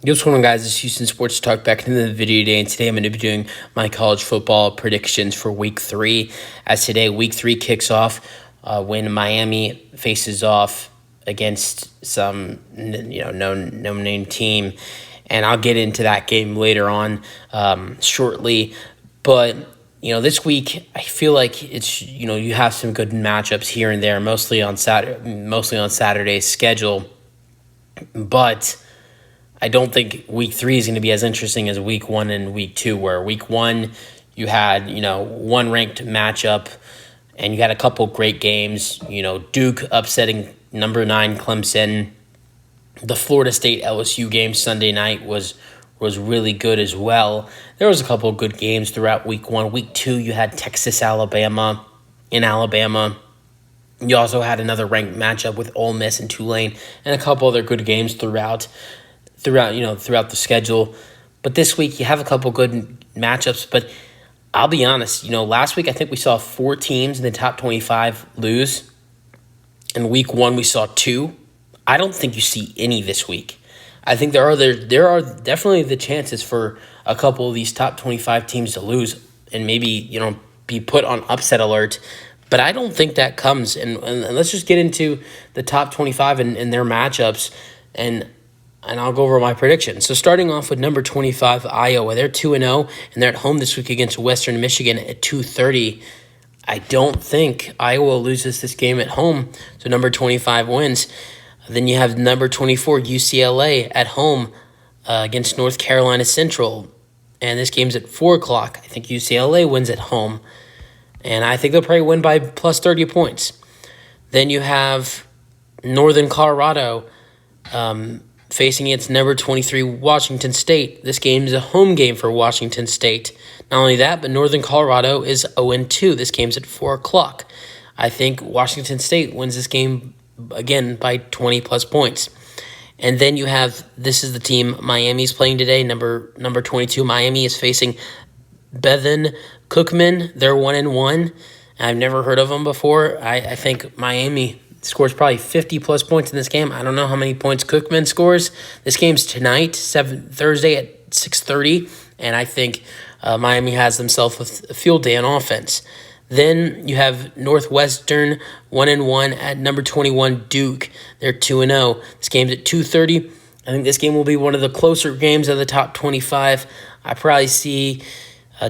Yo, what's going on, guys? It's Houston Sports Talk back into the video today, and today I'm going to be doing my college football predictions for Week 3. As today, Week 3 kicks off when Miami faces off against some no-name team, and I'll get into that game later on shortly. But this week I feel like it's you have some good matchups here and there, mostly on Saturday's schedule, but I don't think Week 3 is going to be as interesting as Week 1 and Week 2, where Week 1 you had, one ranked matchup and you had a couple great games. Duke upsetting number 9 Clemson. The Florida State LSU game Sunday night was really good as well. There was a couple of good games throughout Week 1. Week 2, you had Texas, Alabama in Alabama. You also had another ranked matchup with Ole Miss and Tulane, and a couple other good games throughout the schedule. But this week you have a couple good matchups. But I'll be honest, last week I think we saw 4 teams in the top 25 lose. In Week 1 we saw 2. I don't think you see any this week. I think there are definitely the chances for a couple of these top 25 teams to lose and maybe be put on upset alert. But I don't think that comes. And let's just get into the top 25 and their matchups, and I'll go over my predictions. So starting off with number 25, Iowa. They're 2-0, and they're at home this week against Western Michigan at 2:30. I don't think Iowa loses this game at home, so number 25 wins. Then you have number 24, UCLA, at home against North Carolina Central, and this game's at 4 o'clock. I think UCLA wins at home, and I think they'll probably win by plus 30 points. Then you have Northern Colorado facing against number 23 Washington State. This game is a home game for Washington State. Not only that, but Northern Colorado is 0-2. This game's at 4 o'clock. I think Washington State wins this game again by 20-plus points. And then you have, this is the team Miami's playing today. Number 22, Miami is facing Bethune Cookman. They're 1-1. I've never heard of them before. I think Miami scores probably 50-plus points in this game. I don't know how many points Cookman scores. This game's tonight, Thursday at 6:30, and I think Miami has themselves a field day on offense. Then you have Northwestern 1-1 at number 21 Duke. They're 2-0. This game's at 2:30. I think this game will be one of the closer games of the top 25. I probably see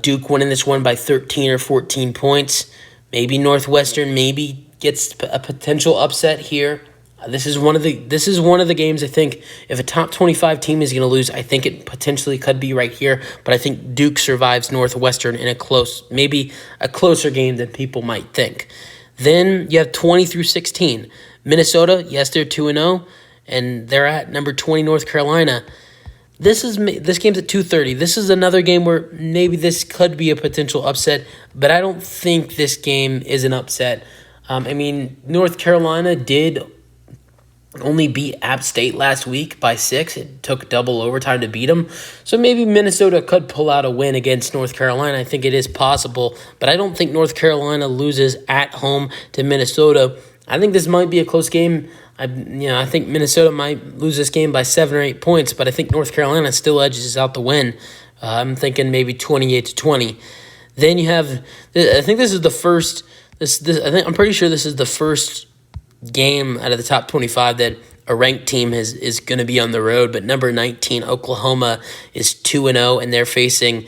Duke winning this one by 13 or 14 points. Maybe Northwestern gets a potential upset here. This is one of the games I think if a top 25 team is going to lose, I think it potentially could be right here. But I think Duke survives Northwestern in maybe a closer game than people might think. Then you have 20 through 16. Minnesota, yes, they're 2-0, and they're at number 20 North Carolina. This game's at 2:30. This is another game where maybe this could be a potential upset, but I don't think this game is an upset. North Carolina did only beat App State last week by 6. It took double overtime to beat them. So maybe Minnesota could pull out a win against North Carolina. I think it is possible, but I don't think North Carolina loses at home to Minnesota. I think this might be a close game. I think Minnesota might lose this game by 7 or 8 points, but I think North Carolina still edges out the win. I'm thinking maybe 28-20. Then you have, I think this is the first. I'm pretty sure this is the first game out of the top 25 that a ranked team is going to be on the road. But number 19, Oklahoma, is 2-0, and they're facing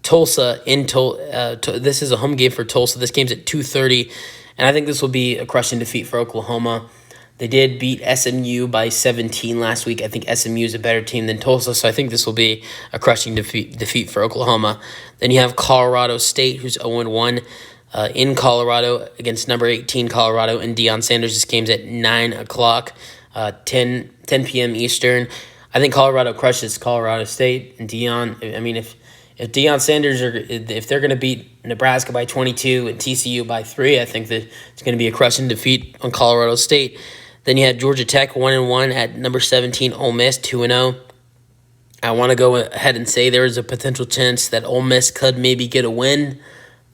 Tulsa in this is a home game for Tulsa. This game's at 2:30, and I think this will be a crushing defeat for Oklahoma. They did beat SMU by 17 last week. I think SMU is a better team than Tulsa, so I think this will be a crushing defeat for Oklahoma. Then you have Colorado State, who's 0-1. In Colorado against number 18 Colorado and Deion Sanders. This game's at 9 o'clock, 10 p.m. Eastern. I think Colorado crushes Colorado State and Deion. If Deion Sanders if they're going to beat Nebraska by 22 and TCU by 3, I think that it's going to be a crushing defeat on Colorado State. Then you had Georgia Tech 1-1 at number 17 Ole Miss 2-0. I want to go ahead and say there is a potential chance that Ole Miss could maybe get a win.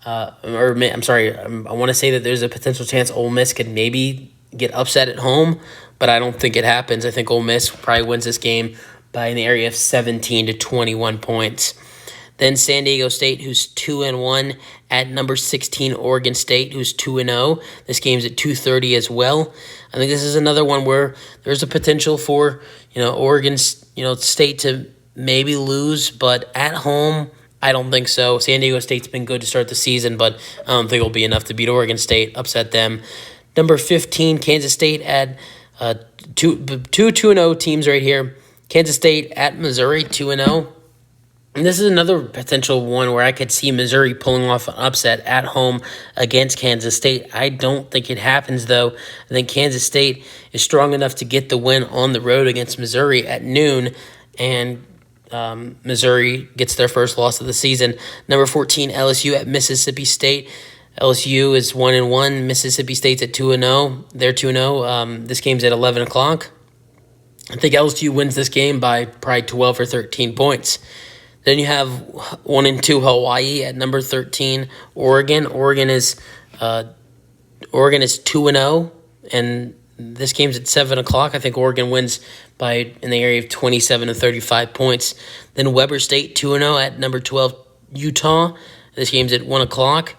I want to say that there's a potential chance Ole Miss could maybe get upset at home, but I don't think it happens. I think Ole Miss probably wins this game by in the area of 17 to 21 points. Then San Diego State, who's 2-1, at number 16 Oregon State, who's 2-0. This game's at 2:30 as well. I think this is another one where there's a potential for Oregon State to maybe lose, but at home I don't think so. San Diego State's been good to start the season, but I don't think it'll be enough to beat Oregon State, upset them. Number 15 Kansas State at two 2-0 teams right here. Kansas State at Missouri 2-0. And this is another potential one where I could see Missouri pulling off an upset at home against Kansas State. I don't think it happens, though. I think Kansas State is strong enough to get the win on the road against Missouri at noon, and Missouri gets their first loss of the season. Number 14, LSU at Mississippi State. LSU is 1-1. Mississippi State's at 2-0. They're 2-0. This game's at 11 o'clock. I think LSU wins this game by probably 12 or 13 points. Then you have 1-2 Hawaii at number 13 Oregon. Oregon is 2-0, and this game's at 7 o'clock. I think Oregon wins by in the area of 27 to 35 points. Then Weber State 2-0 at number 12 Utah. This game's at 1 o'clock.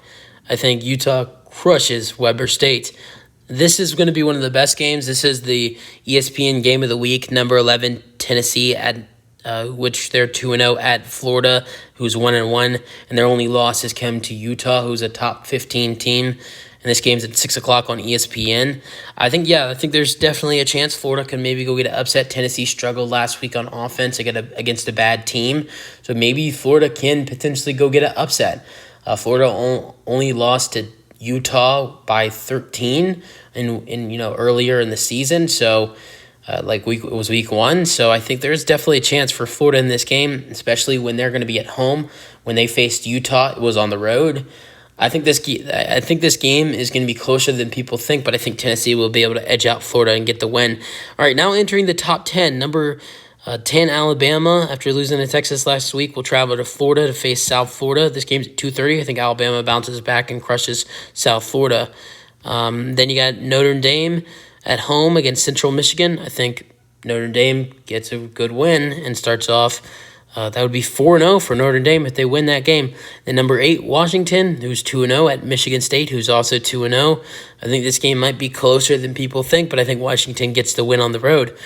I think Utah crushes Weber State. This is going to be one of the best games. This is the ESPN Game of the Week. Number 11 Tennessee at which they're 2-0 at Florida, who's 1-1, and their only loss has come to Utah, who's a top 15 team. And this game's at 6 o'clock on ESPN. I think there's definitely a chance Florida can maybe go get an upset. Tennessee struggled last week on offense against a bad team, so maybe Florida can potentially go get an upset. Florida only lost to Utah by 13 earlier in the season, so. It was week 1, so I think there's definitely a chance for Florida in this game, especially when they're going to be at home. When they faced Utah, it was on the road. I think this game is going to be closer than people think, but I think Tennessee will be able to edge out Florida and get the win. All right, now entering the top 10, number 10 Alabama, after losing to Texas last week, will travel to Florida to face South Florida. This game's at 2:30. I think Alabama bounces back and crushes South Florida. Then you got Notre Dame at home against Central Michigan. I think Notre Dame gets a good win and starts off. That would be 4-0 for Notre Dame if they win that game. Then number 8, Washington, who's 2-0 at Michigan State, who's also 2-0. I think this game might be closer than people think, but I think Washington gets the win on the road.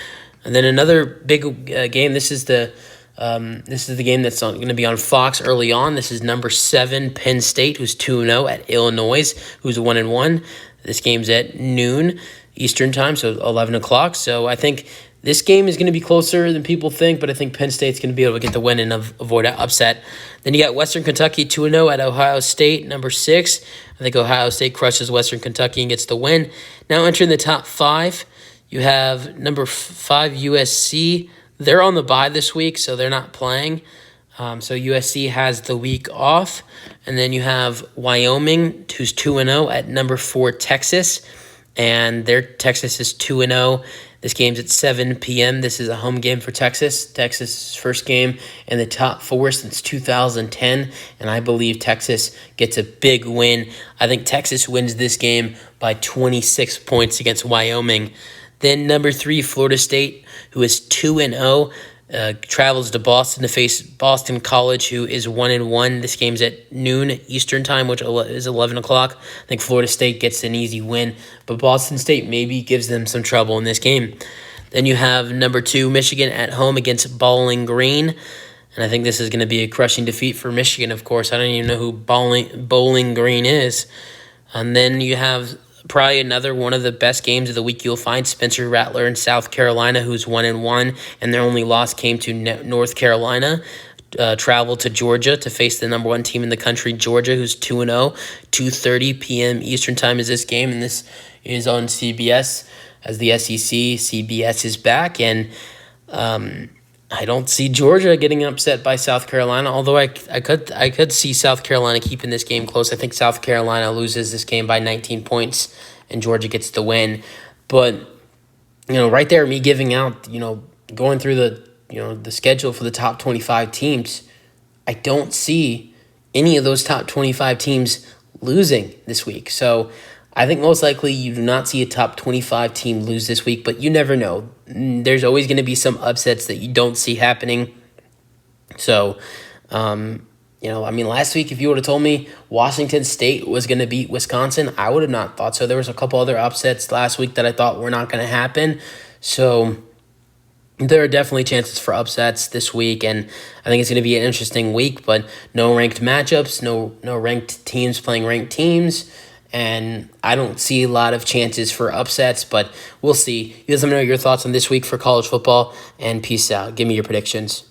And then another big game. This is the game that's going to be on Fox early on. This is number 7 Penn State, who's 2-0 at Illinois, who's 1-1. This game's at noon Eastern time, so 11 o'clock. So I think this game is going to be closer than people think, but I think Penn State's going to be able to get the win and avoid an upset. Then you got Western Kentucky 2-0 at Ohio State, number 6. I think Ohio State crushes Western Kentucky and gets the win. Now entering the top 5, you have number 5 USC. They're on the bye this week, so they're not playing. So USC has the week off. And then you have Wyoming, who's 2-0 at number 4 Texas. And Texas is 2-0. This game's at 7 p.m. This is a home game for Texas. Texas' first game in the top 4 since 2010. And I believe Texas gets a big win. I think Texas wins this game by 26 points against Wyoming. Then number 3, Florida State, who is 2-0. Travels to Boston to face Boston College, who is 1-1. This game's at noon Eastern time, which is 11 o'clock. I think Florida State gets an easy win, but Boston State maybe gives them some trouble in this game. Then you have number 2 Michigan at home against Bowling Green, and I think this is going to be a crushing defeat for Michigan. Of course, I don't even know who Bowling Green is. And then you have probably another one of the best games of the week you'll find. Spencer Rattler in South Carolina, who's 1-1, and their only loss came to North Carolina. Travel to Georgia to face the number 1 team in the country, Georgia, who's 2-0. 2:30 p.m. Eastern time is this game, and this is on CBS as the SEC. CBS is back, and I don't see Georgia getting upset by South Carolina, although I could see South Carolina keeping this game close. I think South Carolina loses this game by 19 points and Georgia gets the win. But, right there, me giving out, going through the schedule for the top 25 teams, I don't see any of those top 25 teams losing this week. So I think most likely you do not see a top 25 team lose this week, but you never know. There's always going to be some upsets that you don't see happening. So, last week, if you would have told me Washington State was going to beat Wisconsin, I would have not thought so. There was a couple other upsets last week that I thought were not going to happen. So, there are definitely chances for upsets this week, and I think it's going to be an interesting week, but no ranked matchups, no ranked teams playing ranked teams, and I don't see a lot of chances for upsets, but we'll see. You guys let me know your thoughts on this week for college football, and peace out. Give me your predictions.